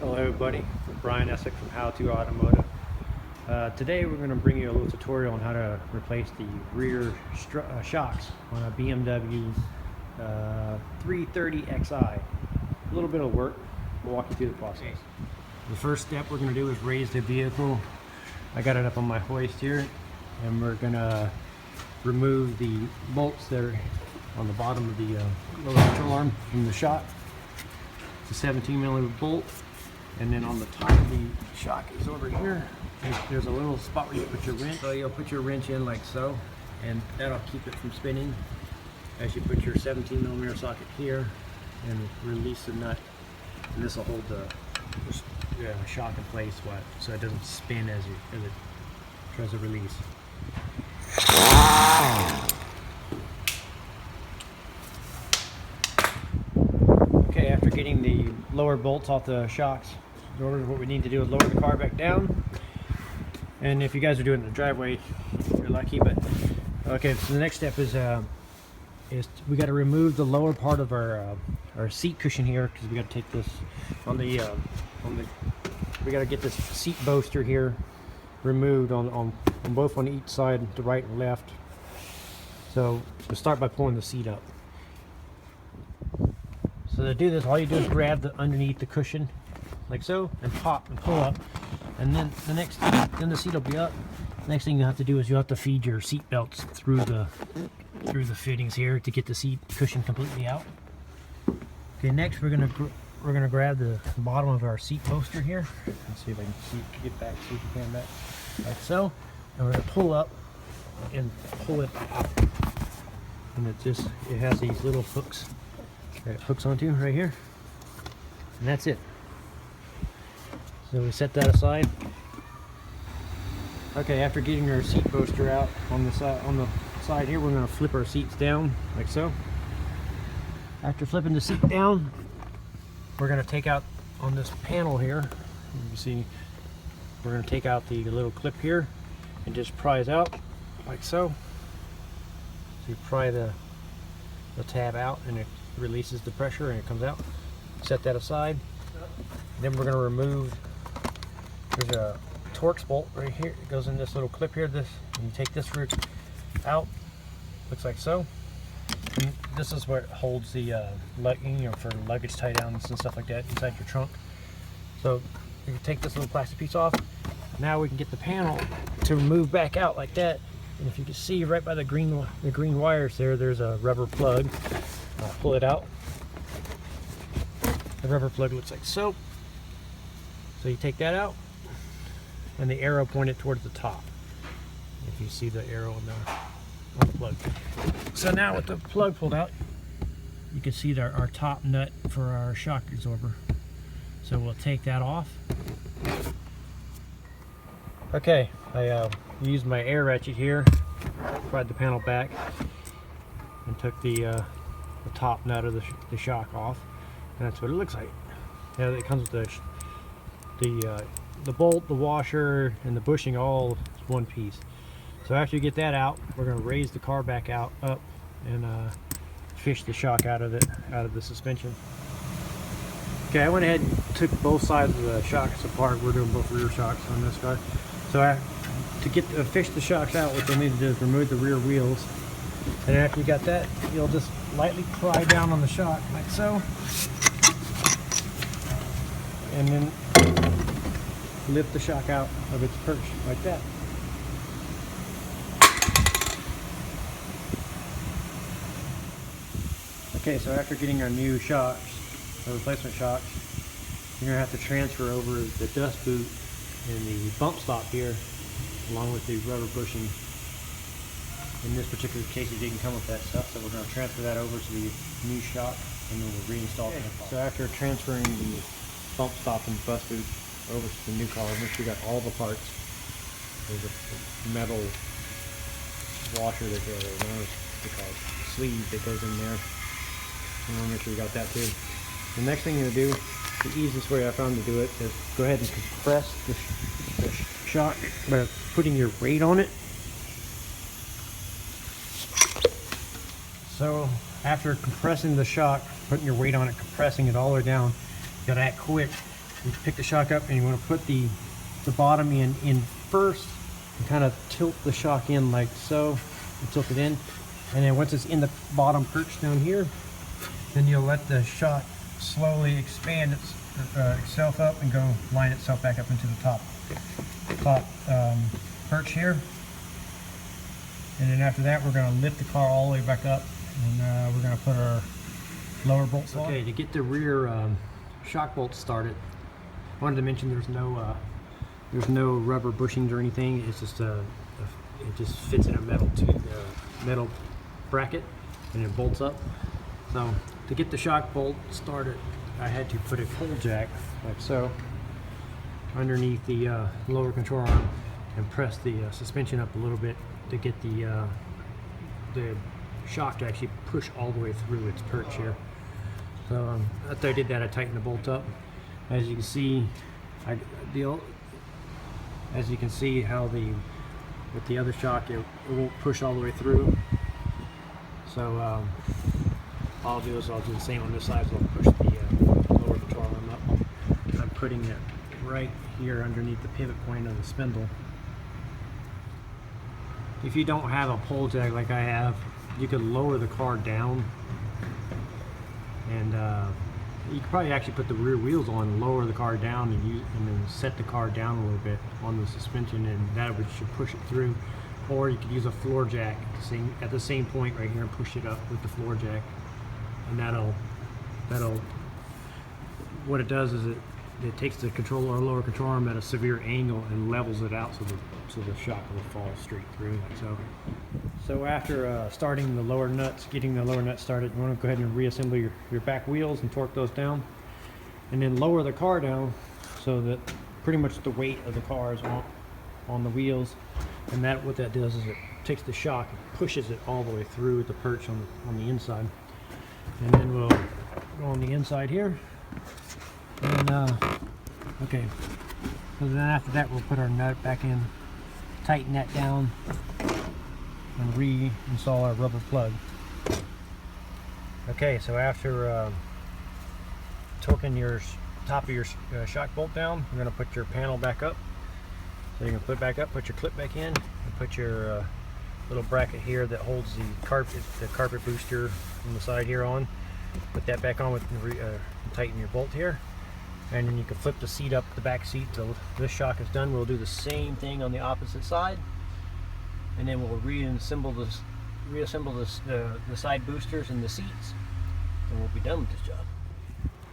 Hello everybody, Brian Eslick from How To Automotive. Today we're going to bring you a little tutorial on how to replace the rear shocks on a BMW 330xi. A little bit of work, we'll walk you through the process. The first step we're going to do is raise the vehicle. I got it up on my hoist here, and we're going to remove the bolts that are on the bottom of the lower control arm from the shock. It's a 17mm bolt. And then on the top of the shock is over here. There's a little spot where you put your wrench. So you'll put your wrench in like so, and that'll keep it from spinning as you put your 17mm socket here and release the nut. And this will hold the shock in place so it doesn't spin as it tries to release. Okay, after getting the lower bolts off the shocks, what we need to do is lower the car back down. And if you guys are doing it in the driveway, you're lucky. But okay, so the next step is we got to remove the lower part of our seat cushion here, because we got to take this we got to get this seat bolster here removed on both on each side, the right and left. So we'll start by pulling the seat up. So to do this, all you do is grab the underneath the cushion, like so, and pop and pull up, and then the seat will be up. Next thing you have to do is you have to feed your seat belts through the fittings here to get the seat cushion completely out. Okay, next we're gonna grab the bottom of our seat poster here. Let's see if I can see if you can back, like so, and we're gonna pull up and pull it out. And it has these little hooks that it hooks onto right here, and that's it. So we set that aside. Okay, after getting our seat poster out on the side here, we're going to flip our seats down like so. After flipping the seat down, we're going to take out on this panel here. You see, we're going to take out the little clip here and just prise out like so. So you pry the tab out, and it releases the pressure and it comes out. Set that aside. Then we're going to remove, there's a Torx bolt right here. It goes in this little clip here. And you take this root out, looks like so. And this is where it holds the for luggage tie downs and stuff like that inside your trunk. So you can take this little plastic piece off. Now we can get the panel to move back out like that. And if you can see right by the green wires there's a rubber plug. I'll pull it out. The rubber plug looks like so. So you take that out, and the arrow pointed towards the top. If you see the arrow on the plug. So now with the plug pulled out, you can see our top nut for our shock absorber. So we'll take that off. Okay, I used my air ratchet here, pried the panel back, and took the top nut of the shock off, and that's what it looks like. Yeah, it comes with the bolt, the washer, and the bushing all one piece. So after you get that out, we're going to raise the car back up, and fish the shock out of the suspension. Okay, I went ahead and took both sides of the shocks apart. We're doing both rear shocks on this car. So to fish the shocks out, what you'll need to do is remove the rear wheels. And after you got that, you'll just lightly pry down on the shock like so, and then lift the shock out of its perch like that. Okay, so after getting our new shocks, our replacement shocks, you're going to have to transfer over the dust boot and the bump stop here, along with the rubber bushing. In this particular case, it didn't come with that stuff, so we're going to transfer that over to the new shock, and then we'll reinstall it. So after transferring the bump stop and bus boot over to the new car, make sure you got all the parts. There's a metal washer that goes, I don't know what they call it, sleeve that goes in there. And we'll make sure you got that too. The next thing you're going to do, the easiest way I found to do it, is go ahead and compress the shock by putting your weight on it. So after compressing the shock, putting your weight on it, compressing it all the way down, you gotta act quick You pick the shock up and you want to put the bottom in first and kind of tilt the shock in like so. You tilt it in, and then once it's in the bottom perch down here, then you'll let the shock slowly expand itself up and go line itself back up into the top perch here. And then after that, we're going to lift the car all the way back up, and we're going to put our lower bolts on. Okay, to get the rear shock bolts started, I wanted to mention there's no rubber bushings or anything. It's just it just fits in a metal metal bracket, and it bolts up. So to get the shock bolt started, I had to put a pole jack like so underneath the lower control arm and press the suspension up a little bit to get the shock to actually push all the way through its perch here. So after I did that, I tightened the bolt up. As you can see, how with the other shock, it won't push all the way through. So all I'll do is I'll do the same on this side. So I'll push the lower control arm up. I'm putting it right here underneath the pivot point of the spindle. If you don't have a pole jack like I have, you could lower the car down, and you could probably actually put the rear wheels on, lower the car down, and then set the car down a little bit on the suspension, and that should push it through. Or you could use a floor jack at the same point right here and push it up with the floor jack, and that'll what it does is it takes the lower control arm at a severe angle and levels it out so the shock will fall straight through like so. So after starting the lower nuts, getting the lower nuts started, you want to go ahead and reassemble your back wheels and torque those down, and then lower the car down so that pretty much the weight of the car is on the wheels, and what that does is it takes the shock and pushes it all the way through the perch on the inside. And then we'll go on the inside here, and okay, so then after that we'll put our nut back in, tighten that down, and reinstall our rubber plug. Okay, so after torquing your top of your shock bolt down, you're going to put your panel back up. So you can put it back up, put your clip back in, and put your little bracket here that holds the carpet booster on the side here on. Put that back on with tighten your bolt here, and then you can flip the seat up, the back seat, till this shock is done. We'll do the same thing on the opposite side, and then we'll reassemble the side boosters and the seats, and we'll be done with this job.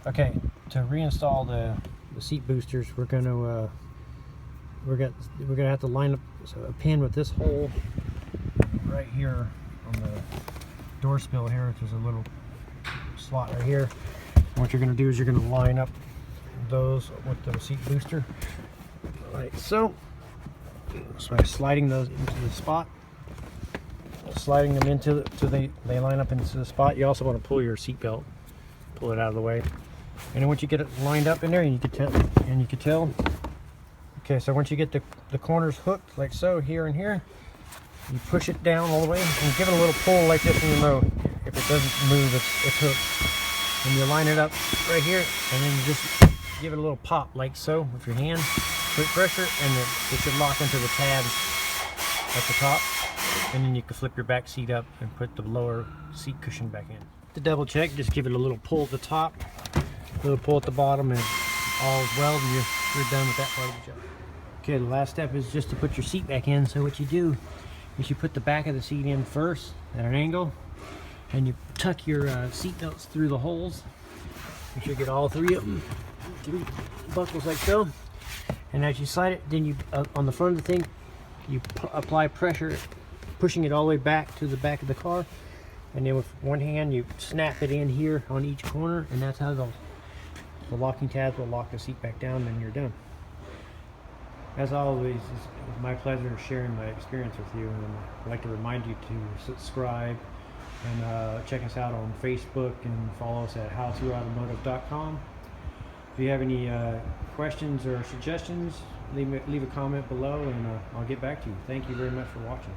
Okay, to reinstall the seat boosters, we're gonna have to line up a pin with this hole right here on the door spill here, which is a little slot right here. And what you're going to do is you're going to line up those with the seat booster like so. So by sliding those into the spot, sliding them into they line up into the spot. You also want to pull your seat belt, pull it out of the way, and then once you get it lined up in there, and you can tell. Okay, so once you get the corners hooked like so, here and here, you push it down all the way and give it a little pull like this, and you'll know if it doesn't move, it's hooked. And you line it up right here, and then you just give it a little pop like so with your hand, put pressure, and then it should lock into the tabs at the top. And then you can flip your back seat up and put the lower seat cushion back in. To double check, just give it a little pull at the top, a little pull at the bottom, and all is well, and you're done with that part of the job. Okay, the last step is just to put your seat back in. So what you do is you put the back of the seat in first at an angle, and you tuck your seat belts through the holes. Make sure you get all three of them, three buckles like so. And as you slide it, then you on the front of the thing, you apply pressure, pushing it all the way back to the back of the car, and then with one hand you snap it in here on each corner, and that's how the locking tabs will lock the seat back down, and you're done. As always, it's my pleasure sharing my experience with you, and I'd like to remind you to subscribe and check us out on Facebook and follow us at howtoautomotive.com. If you have any questions or suggestions, leave a comment below, and I'll get back to you. Thank you very much for watching.